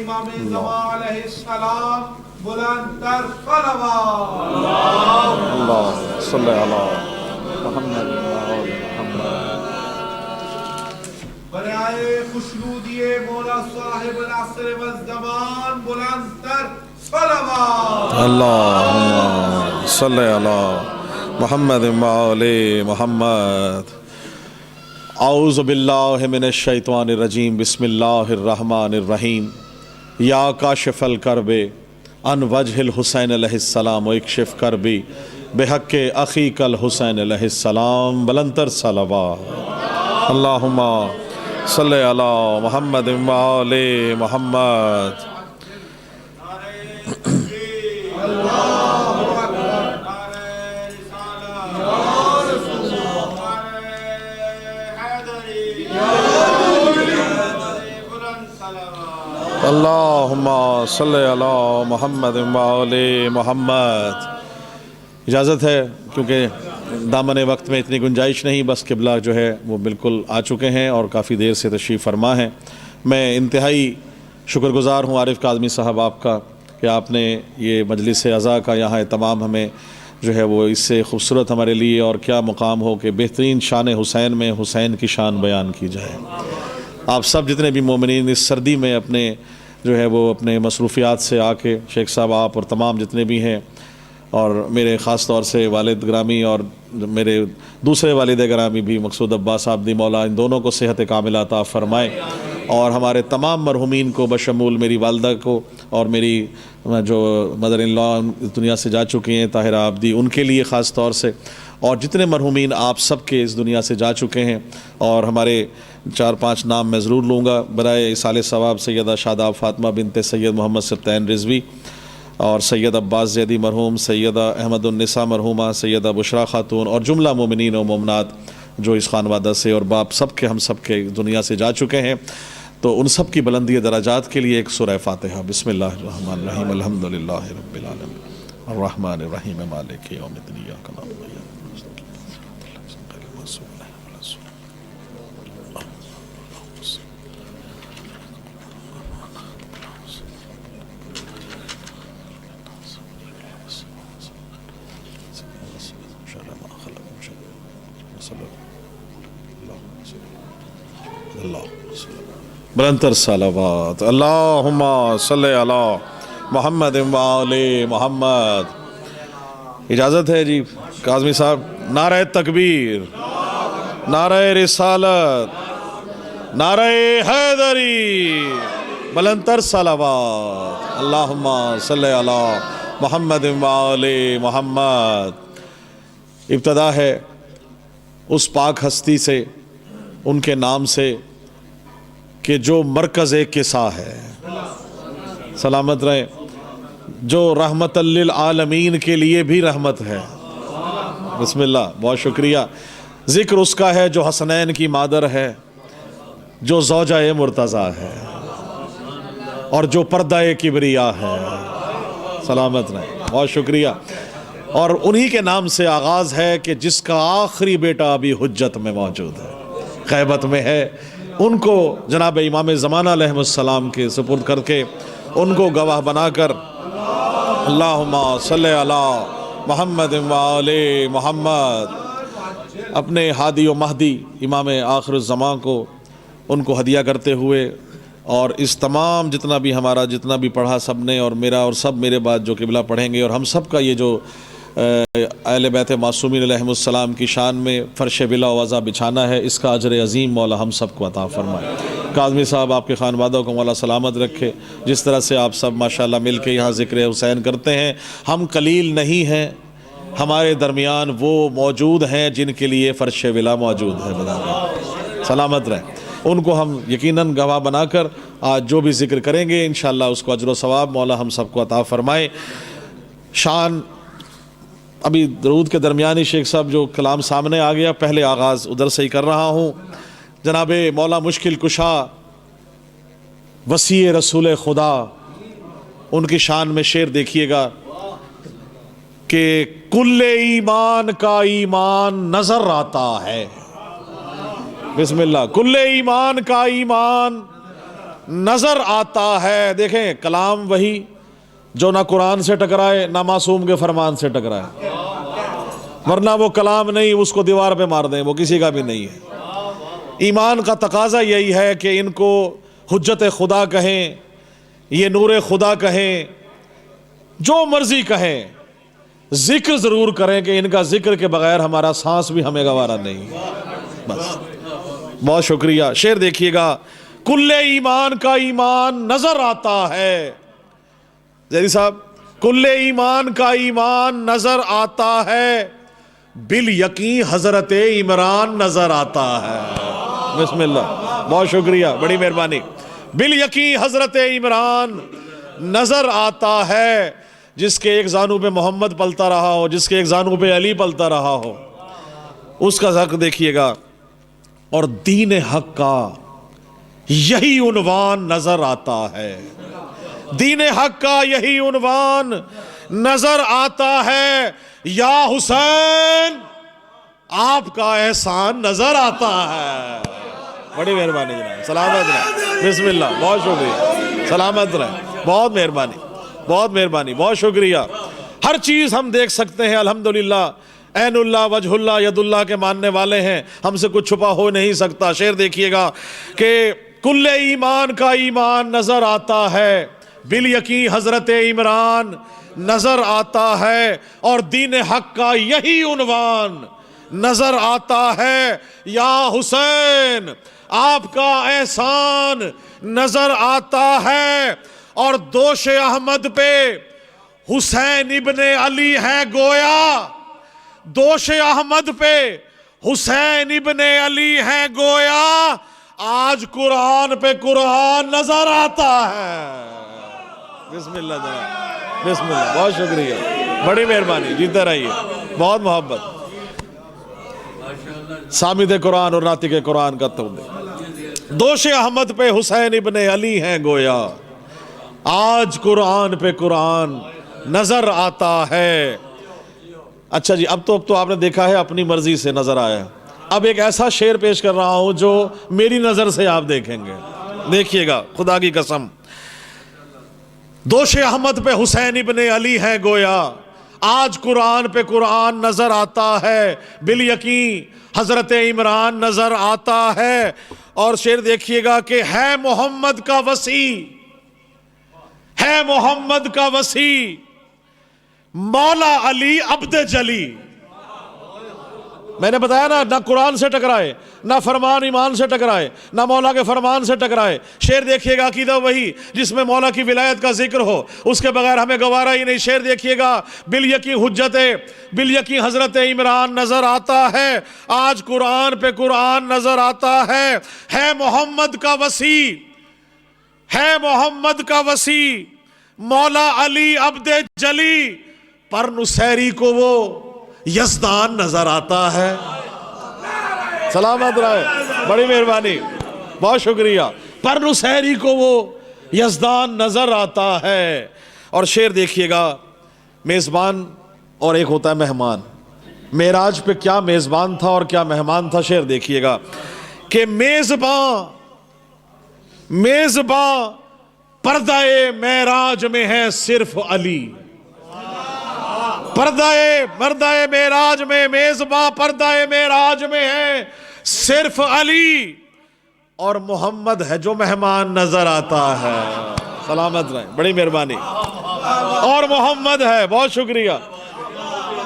इमाम ज़मान अलैहिस्सलाम बुलंदतर सलावत। अल्लाह सल्लल्लाहु अलैहि मुहम्मद बराए खुशनूदिए मौला साहिब अल असर व ज़मान बुलंदतर सलावत। अल्लाहुम्मा सल्लि अला मुहम्मद व आले मुहम्मद। औज़ु बिल्लाहि मिनश शैतानिर रजीम बिस्मिल्लाहिर रहमानिर रहीम। या काशिफल करबे अन वजहिल हुसैन अलैहिस्सलाम व इक्शिफ करबी बेहक़्क़े अख़ीकल हुसैन अलैहिस्सलाम बुलंदतर सलावत। अल्लाहुम्मा सल्लि अला मुहम्मद व आले मुहम्मद। अल्लाहुम्मा सल्लि अला मुहम्मद व आले मुहम्मद। इजाज़त है क्योंकि दामन वक्त में इतनी गुंजाइश नहीं, बस किबला जो है वो बिल्कुल आ चुके हैं और काफ़ी देर से तशरीफ़ फरमा है। मैं इंतहाई शुक्रगुज़ार हूँ आरिफ काज़मी साहब आपका कि आपने ये मजलिस अज़ा का यहाँ तमाम हमें जो है वो इससे खूबसूरत हमारे लिए और क्या मुकाम हो कि बेहतरीन शान हुसैन में हुसैन की शान बयान की जाए। आप सब जितने भी मोमिनीन इस सर्दी में अपने जो है वो अपने मसरूफ़ियात से आके शेख साहब आप और तमाम जितने भी हैं और मेरे ख़ास तौर से वालिद ग्रामी और मेरे दूसरे वालिद ग्रामी भी मकसूद अब्बास आबदी मौला इन दोनों को सेहत कामिला अता फ़रमाए और हमारे तमाम मरहुमीन को बशमूल मेरी वालदा को और मेरी जो मदर इन लॉ दुनिया से जा चुकी हैं ताहिरा आबदी, उनके लिए ख़ास तौर से और जितने मरहुमीन आप सब के इस दुनिया से जा चुके हैं। और हमारे 4-5 नाम मैं ज़रूर लूँगा बराए इसाले सवाब सैयदा शादाब फ़ातिमा बिनते सैयद मोहम्मद सत्तैन रिज़वी और सैयद अब्बास ज़ैदी मरहूम, सैयदा अहमदुन्निसा मरहूमा, सैयदा बुशरा खातून और जुमला मोमिनीन और मोमनात जो इस खानवादा से और बाप सब के हम सब के दुनिया से जा चुके हैं। तो उन सब की बुलंदी दराजात के लिए एक सूरह फ़ातिहा। बिस्मिल्लाहिर्रहमानिर्रहीम अल्हम्दुलिल्लाहि रब्बिल आलमीन अर्रहमानिर रहीम मालिकि यौमिद्दीन इय्याका नअबुदु व इय्याका नस्तईन बुलंदतर सलावत। अल्लाहुम्मा सल्लि अला मुहम्मद व आले मुहम्मद। इजाज़त है जी काज़मी साहब। नारे तकबीर, नारे रिसालत, नारे हैदरी, बुलंदतर सलावत। अल्लाहुम्मा सल्लि अला मुहम्मद व आले मुहम्मद। इब्तदा है उस पाक हस्ती से, उनके नाम से कि जो मरकज़ किसा है, सलामत रहे, जो रहमतल लिल आलमीन के लिए भी रहमत है। बिस्मिल्लाह, बहुत शुक्रिया। ज़िक्र उसका है जो हसनैन की मादर है, जो ज़ौजा-ए मुर्तज़ा है और जो पर्दा-ए किबरिया है। सलामत रहे, बहुत शुक्रिया। और उन्हीं के नाम से आगाज़ है कि जिसका आखिरी बेटा अभी हुज्जत में मौजूद है, ग़ैबत में है, उनको जनाब इमाम ज़माना अलैहिस्सलाम के सुपुर्द करके उनको गवाह बनाकर अल्लाहुम्मा सल्लि अला मुहम्मद व आले मुहम्मद अपने हादी व महदी इमाम आखिर ज़मां को उनको हदिया करते हुए और इस तमाम जितना भी हमारा जितना भी पढ़ा सब ने और मेरा और सब मेरे बाद जो किबला पढ़ेंगे और हम सब का ये जो अहले बैत मासूमीन अलैहिमुस्सलाम की शान में फ़र्श बिला वज़ा बिछाना है, इसका अजर अज़ीम मौला हम सब को अता फ़रमाए। काज़मी साहब आपके खानवादों को मौला सलामत रखे। जिस तरह से आप सब माशाल्लाह मिल के यहाँ ज़िक्र हुसैन करते हैं, हम कलील नहीं हैं, हमारे दरमियान वो मौजूद हैं जिनके लिए फ़र्श बिला मौजूद है। बता सलामत रहे, उनको हम यकीनन गवाह बनाकर आज जो भी ज़िक्र करेंगे इंशाअल्लाह उसको अजर व सवाब मौला हम सबको अता फ़रमाए। शान अभी दरूद के दरमियानी शेख साहब जो कलाम सामने आ गया, पहले आगाज़ उधर से ही कर रहा हूँ। जनाबे मौला मुश्किल कुशा वसी रसूल खुदा, उनकी शान में शेर देखिएगा कि कुल्ले ईमान का ईमान नजर आता है। बिस्मिल्लाह, कुल्ले ईमान का ईमान नजर आता है। देखें, कलाम वही जो ना कुरान से टकराए ना मासूम के फरमान से टकराए, वरना वो कलाम नहीं, उसको दीवार पे मार दें, वो किसी का भी नहीं है। ईमान का तकाजा यही है कि इनको हुज्जत खुदा कहें, ये नूर खुदा कहें, जो मर्जी कहें, जिक्र जरूर करें कि इनका जिक्र के बगैर हमारा सांस भी हमें गवारा नहीं। बस, बहुत शुक्रिया। शेर देखिएगा, कुल्ले ईमान का ईमान नजर आता है। जैदी साहब, कुल्ले ईमान का ईमान नजर आता है, बिल यकीन हजरत इमरान नजर आता है। बिस्मिल्लाह, बहुत शुक्रिया, बड़ी मेहरबानी। बिल यकीन हजरत इमरान नजर आता है, जिसके एक जानू पे मोहम्मद पलता रहा हो, जिसके एक जानू पे अली पलता रहा हो, उसका हक देखिएगा। और दीन हक का यही उन्वान नजर आता है, दीन हक का यही उन्वान नजर आता है। या हुसैन, आपका एहसान नजर आता है। बड़ी मेहरबानी जनाब, सलामत रहे। बिस्मिल्लाह, बहुत शुक्रिया, सलामत रहे, बहुत मेहरबानी, बहुत मेहरबानी, बहुत शुक्रिया। हर चीज हम देख सकते हैं अल्हम्दुलिल्लाह। ऐनुल्लाह वजहुल्लाह यदुल्लाह के मानने वाले हैं, हमसे कुछ छुपा हो नहीं सकता। शेर देखिएगा कि कुल्ले ईमान का ईमान नजर आता है, बिल यकीन हजरत इमरान नजर आता है, और दीन हक का यही उन्वान नजर आता है। या हुसैन, आपका एहसान नजर आता है। और दोष अहमद पे हुसैन इब्ने अली है गोया, दोष अहमद पे हुसैन इब्ने अली है गोया, आज कुरान पे कुरान नजर आता है। बिस्मिल्लाह जनाब, बिस्मिल्लाह, बहुत शुक्रिया, बड़ी मेहरबानी, जीते रहिए, बहुत मोहब्बत। सामिद कुरान और नातिक कुरान का तौबे। दोष अहमद पे हुसैन इब्ने अली हैं गोया, आज कुरान पे कुरान नजर आता है। अच्छा जी, अब तो आपने देखा है, अपनी मर्जी से नजर आया। अब एक ऐसा शेर पेश कर रहा हूं जो मेरी नजर से आप देखेंगे, देखिएगा, खुदा की कसम। दोष अहमद पे हुसैन इब्ने अली है गोया, आज कुरान पे कुरान नजर आता है, बिल यकीन हजरत इमरान नजर आता है। और शेर देखिएगा कि है मोहम्मद का वसी, है मोहम्मद का वसी, मौला अली अब्द जली। मैंने बताया ना कुरान से टकराए, ना फरमान ईमान से टकराए, ना मौला के फरमान से टकराए। शेर देखिएगा, अकीदा वही जिसमें मौला की विलायत का जिक्र हो, उसके बगैर हमें गवारा ही नहीं। शेर देखिएगा, बिल यकीन हुज्जत, बिल यकीन हजरत इमरान नजर आता है, आज कुरान पे कुरान नजर आता है मोहम्मद का वसी, है मोहम्मद का वसी, मौला अली अब्द जली, पर नुसैरी को वो यज़दान नजर आता है। सलामत रहे, बड़ी मेहरबानी, बहुत शुक्रिया। पर नुसैरी को वो यज़दान नजर आता है। और शेर देखिएगा, मेज़बान और एक होता है मेहमान। मेराज पे क्या मेज़बान था और क्या मेहमान था। शेर देखिएगा कि मेज़बान पर्दाए मेराज में है सिर्फ अली, पर्दाए मेराज में मेज़बान पर्दाए मेराज में है सिर्फ अली, और मोहम्मद है जो मेहमान नजर आता है। सलामत रहे, बड़ी मेहरबानी। और मोहम्मद है, बहुत शुक्रिया,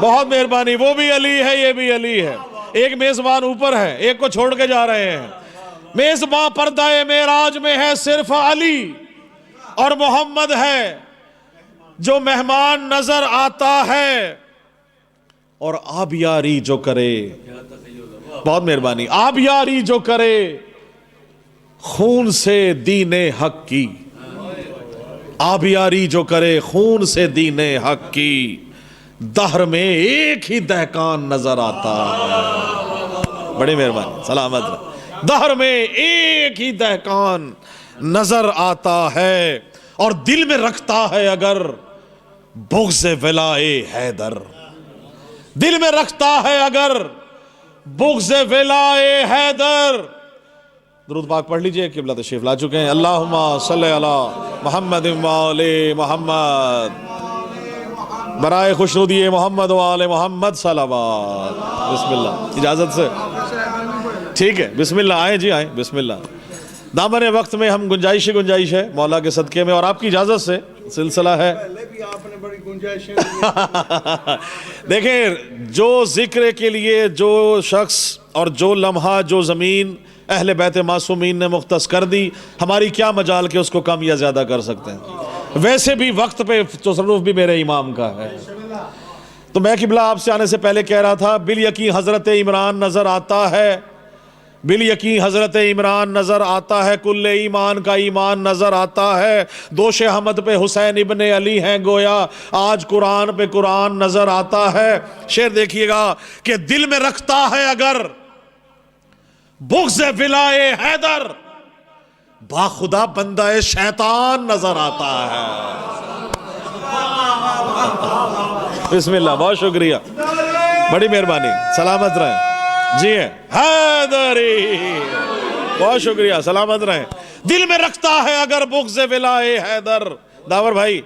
बहुत मेहरबानी। वो भी अली है, ये भी अली है। एक मेज़बान ऊपर है, एक को छोड़ के जा रहे हैं। मेज़बान पर्दाए मेराज में है सिर्फ अली, और मोहम्मद है जो मेहमान नजर आता है। और आबियारी जो करे, बहुत मेहरबानी, आबियारी जो करे खून से दीने हक की, आबियारी जो करे खून से दीने हक की, दहर में एक ही दहकान नजर आता है। बड़ी मेहरबानी, सलामत रहे। दहर में एक ही दहकान नजर आता है, और दिल में रखता है अगर बुग़्ज़ विलाए हैदर, दिल में रखता है अगर बुग़्ज़ विलाए हैदर, दुरूद पाक पढ़ लीजिए, किबला तशरीफ ला चुके हैं। अल्लाहुम्मा सल्ली अला मोहम्मद व आले मोहम्मद, बराए खुशनुदी मोहम्मद व आले मोहम्मद सलावत। बिस्मिल्लाह, इजाज़त से ठीक है, बिस्मिल्लाह आए जी, आए बिस्मिल्लाह। दामन वक्त में हम गुंजाइश है मौला के सदक़े में, और आपकी इजाज़त से सिलसिला है। आपने बड़ी गुंजाइश देखें, जो जिक्र के लिए जो शख्स और जो लम्हा जो ज़मीन अहले बैत मासूमीन ने मुख्तस कर दी, हमारी क्या मजाल के उसको कम या ज़्यादा कर सकते हैं। वैसे भी वक्त पे तसर्रुफ भी मेरे इमाम का है। तो मैं किबला आपसे आने से पहले कह रहा था, बिल यकीन हज़रत इमरान नज़र आता है, बिल यकीन हज़रत इमरान नज़र आता है, कुल्ले ईमान का ईमान नज़र आता है। दोष अहमद पे हुसैन इब्ने अली हैं गोया, आज कुरान पे कुरान नज़र आता है। शेर देखिएगा कि दिल में रखता है अगर बुग़्ज़ विलाए हैदर, बाखुदा बंदा शैतान नज़र आता है। बिस्मिल्लाह, बहुत शुक्रिया, बड़ी मेहरबानी, सलामत रहें। जी है हैदरी, बहुत शुक्रिया, सलामत रहे। दिल में रखता है अगर बुग़्ज़ विलाए हैदर, दावर भाई,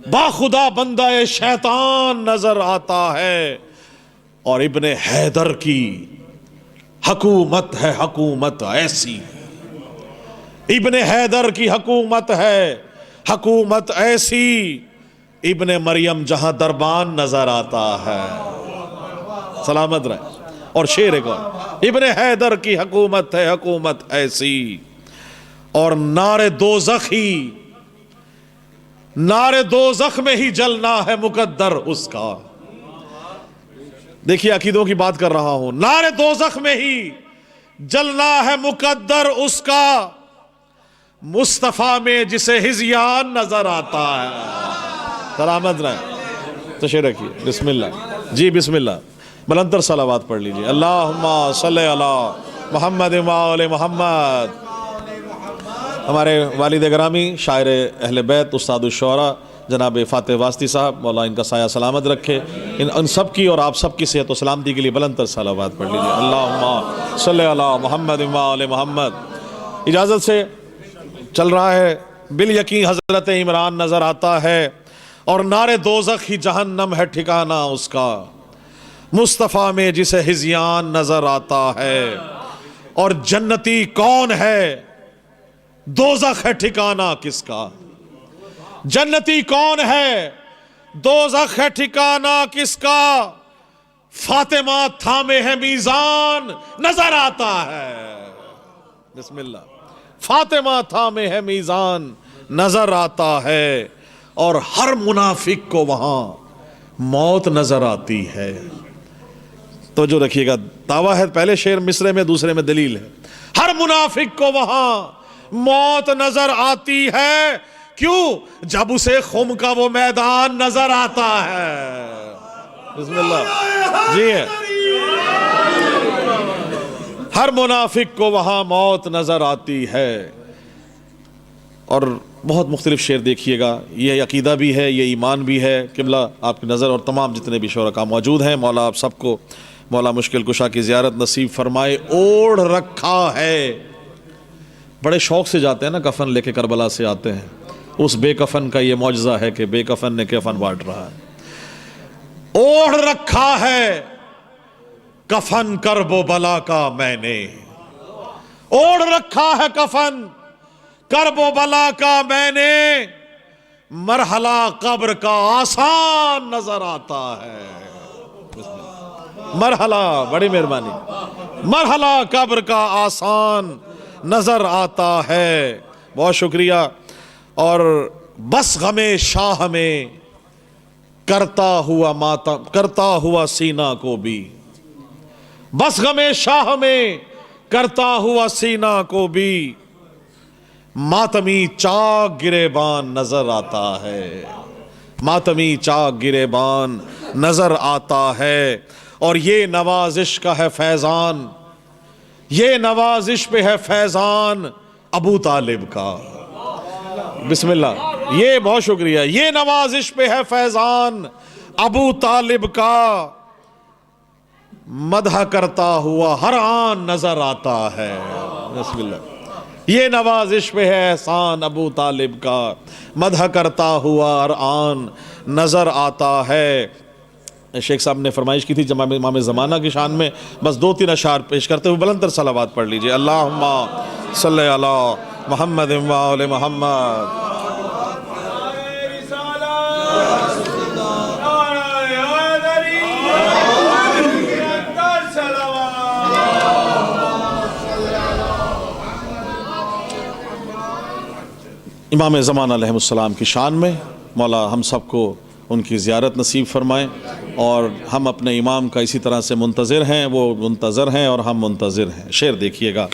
बाखुदा बंदा शैतान नजर आता है। और इब्ने हैदर की हकूमत है, हकूमत ऐसी, इब्ने हैदर की हकूमत है, हकूमत ऐसी, इब्ने मरियम जहां दरबान नजर आता है। सलामत रहे। और शेर एक और, इब्ने हैदर की हकूमत है, हकूमत ऐसी, और नारे दोज़खी, नारे दोज़ख में ही जलना है मुकद्दर उसका। देखिए अकीदों की बात कर रहा हूं, नारे दोज़ख में ही जलना है मुकद्दर उसका, मुस्तफ़ा में जिसे हिज़यान नजर आता है। सलामत रहे। तो शेर रखिए, बिस्मिल्लाह जी, बिस्मिल्लाह, बुलंदर सलावात पढ़ लीजिए। अल्लाहुम्मा सल्ली अला मोहम्मद व आले मोहम्मद। हमारे वालिद गिरामी शायर अहले बैत उस्ताद शुअरा जनाब फ़ातिह वास्ती साहब, मौला इनका साया सलामत रखे, इन सब की और आप सब की सेहत और सलामती के लिए बुलंदर सलावात पढ़ लीजिए। अल्लाहुम्मा सल्ली अला मोहम्मद व आले मोहम्मद। इजाज़त से चल रहा है, बिल यकीन हज़रत इमरान नज़र आता है, और नारे दोज़ख ही जहन्नम है ठिकाना उसका, मुस्तफ़ा में जिसे हिज़यान नजर आता है। और जन्नती कौन है, दोज़ख है ठिकाना किसका। जन्नती कौन है, दोज़ख है ठिकाना किसका, फातिमा थामे है मीज़ान नजर आता है। बिस्मिल्लाह, फातिमा थामे है मीज़ान नजर आता है, और हर मुनाफिक को वहां मौत नजर आती है। तो जो रखिएगा, दावा है पहले शेर मिसरे में, दूसरे में दलील है। हर मुनाफिक को वहां मौत नजर आती है, क्यों, जब उसे खुम का वो मैदान नजर आता है। बिस्मिल्लाह जी है, हर मुनाफिक को वहां मौत नजर आती है। और बहुत मुख्तलिफ शेर देखिएगा, ये अकीदा भी है, ये ईमान भी है। किबला आपकी नज़र और तमाम जितने भी शोरका मौजूद हैं, मौला आप सबको मौला मुश्किल कुशा की ज़ियारत नसीब फरमाए। ओढ़ रखा है, बड़े शौक़ से जाते हैं ना, कफन लेके करबला से आते हैं। उस बेकफन का ये मौजज़ा है कि बेकफन ने कफन बांट रहा है। ओढ़ रखा है कफन करबो बला का मैंने, ओढ़ रखा है कफन करबो बला का मैंने, मरहला कब्र का आसान नजर आता है। मरहला, बड़ी मेहरबानी, मरहला कब्र का आसान नजर आता है। बहुत शुक्रिया। और बस गमे शाह में करता हुआ मातम, करता हुआ सीना को भी, बस गमे शाह में करता हुआ सीना को भी, मातमी चाक गिरेबान नजर आता है। मातमी चाक गिरेबान नजर आता है। और ये नवाजिश का है फैजान, ये नवाजिश पे है फैजान अबू तालिब का। बिस्मिल्लाह, ये बहुत शुक्रिया, ये नवाजिश पे है फैजान अबू तालिब का, मदह करता हुआ हर आन नजर आता है। बिस्मिल्लाह। ये नवाजिश पे है एहसान अबू तालिब का, मदह करता हुआ अरआन नजर आता है। शेख साहब ने फरमाइश की थी इमाम ज़माना की शान में, बस 2-3 अशार पेश करते हुए बुलंद तर सलावात पढ़ लीजिए। अल्लाहुम्मा सल्ली अला मुहम्मद व आले मुहम्मद। इमाम ज़माना अलैहिस्सलाम की शान में मौला हम सबको उनकी ज़ियारत नसीब फरमाएँ, और हम अपने इमाम का इसी तरह से मुंतज़िर हैं, वो मुंतज़र हैं और हम मुंतज़िर हैं। शेर देखिएगा।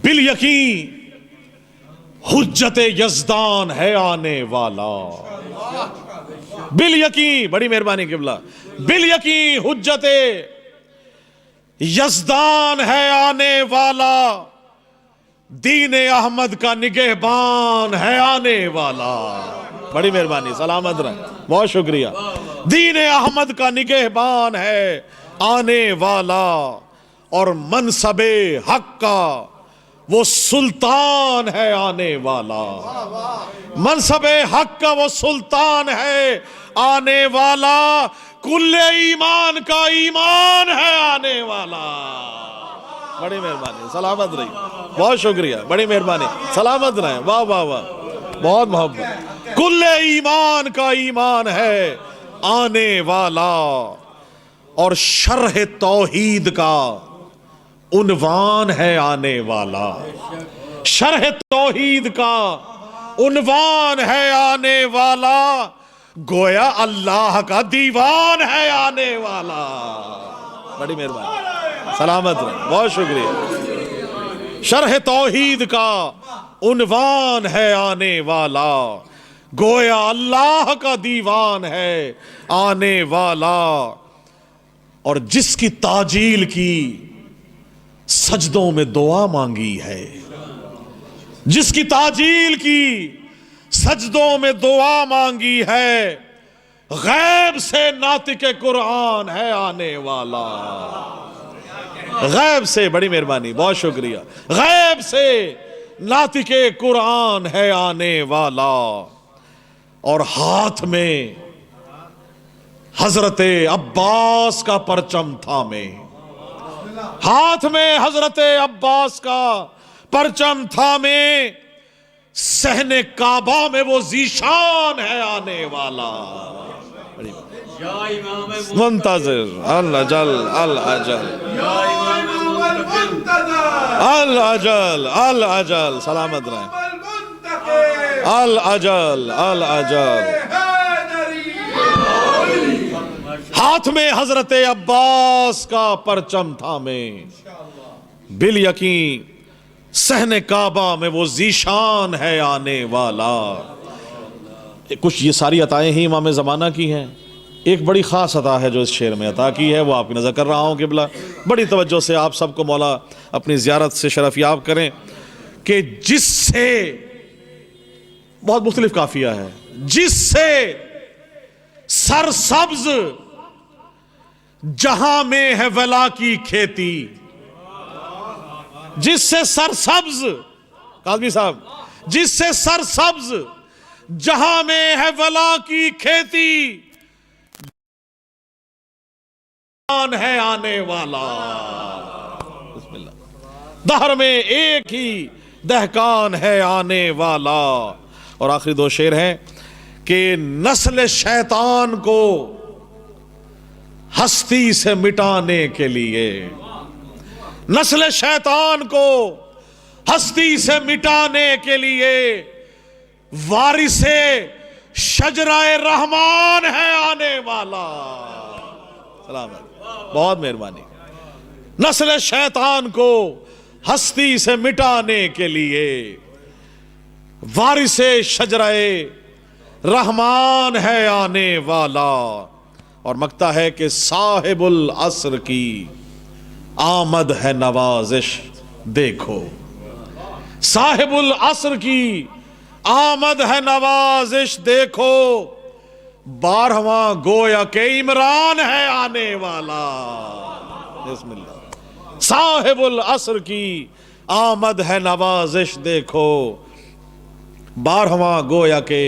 बिल यकीन हुज्जत यज़दान है आने वाला, बिल यकीन, बड़ी मेहरबानी किबला, बिल यकीन हुज्जत यज़दान है आने वाला, दीन अहमद का निगहबान है आने वाला। बड़ी मेहरबानी, सलामत रहे, बहुत शुक्रिया। दीन अहमद का निगहबान है आने वाला, और मनसबे हक का वो सुल्तान है आने वाला, मनसबे हक का वो सुल्तान है आने वाला, कुल्ले ईमान का ईमान है आने वाला। बड़ी मेहरबानी, सलामत रही, बहुत शुक्रिया, बड़ी मेहरबानी, सलामत रहे, वाह वाह वाह, बहुत मोहब्बत। कुल्ले ईमान का ईमान है आने वाला, और शरह तौहीद का उन्वान है आने वाला, शरह तौहीद का उन्वान है आने वाला, गोया अल्लाह का दीवान है आने वाला। बड़ी मेहरबानी, सलामत रहे, बहुत शुक्रिया। शरह तौहीद का उन्वान है आने वाला, गोया अल्लाह का दीवान है आने वाला, और जिसकी ताजील की सजदों में दुआ मांगी है, जिसकी ताजील की सजदों में दुआ मांगी है, गैब से नातिके कुरान है आने वाला, गैब से, बड़ी मेहरबानी, बहुत शुक्रिया, गैब से नातिके कुरान है आने वाला, और हाथ में हजरत अब्बास का परचम थामे, हाथ में हजरत अब्बास का परचम थामे, सहने काबा में वो जीशान है आने वाला। मुंतज़िर अल अजल अल अजल अल अजल अल अजल, सलामत रहे, अल अजल अल अजल। हाथ में हजरत अब्बास का परचम थामे, बिल यकीन सहने काबा में वो जीशान है आने वाला। कुछ ये सारी अताएं ही इमाम ज़माना की हैं। एक बड़ी ख़ास अता है जो इस शेर में अता की है, वो आपकी नज़र कर रहा हूँ किबला, बड़ी तवज्जो से आप सबको मौला अपनी ज़ियारत से शरफ़याब करें, कि जिससे, बहुत मुख्तलिफ काफ़िया है, जिससे सरसब्ज जहां में है वला की खेती, जिससे सरसब्ज, काज़मी साहब, जिससे सरसब्ज जहां में है वला की खेती, है आने वाला। दहर में एक ही दहकान है आने वाला। और आखिरी दो शेर हैं कि नस्ल शैतान को हस्ती से मिटाने के लिए, नस्ल शैतान को हस्ती से मिटाने के लिए वारिसे शजराए रहमान है आने वाला। सलाम, बहुत मेहरबानी। नस्ल शैतान को हस्ती से मिटाने के लिए वारिसे शजराए रहमान है आने वाला। और मकता है कि साहिबुल असर की आमद है नवाजिश देखो, साहिबुल असर की आमद है नवाजिश देखो, 12वां गोया के इमरान है आने वाला। बिस्मिल्लाह। साहिबुल असर की आमद है नवाजिश देखो, बारहवां गोया के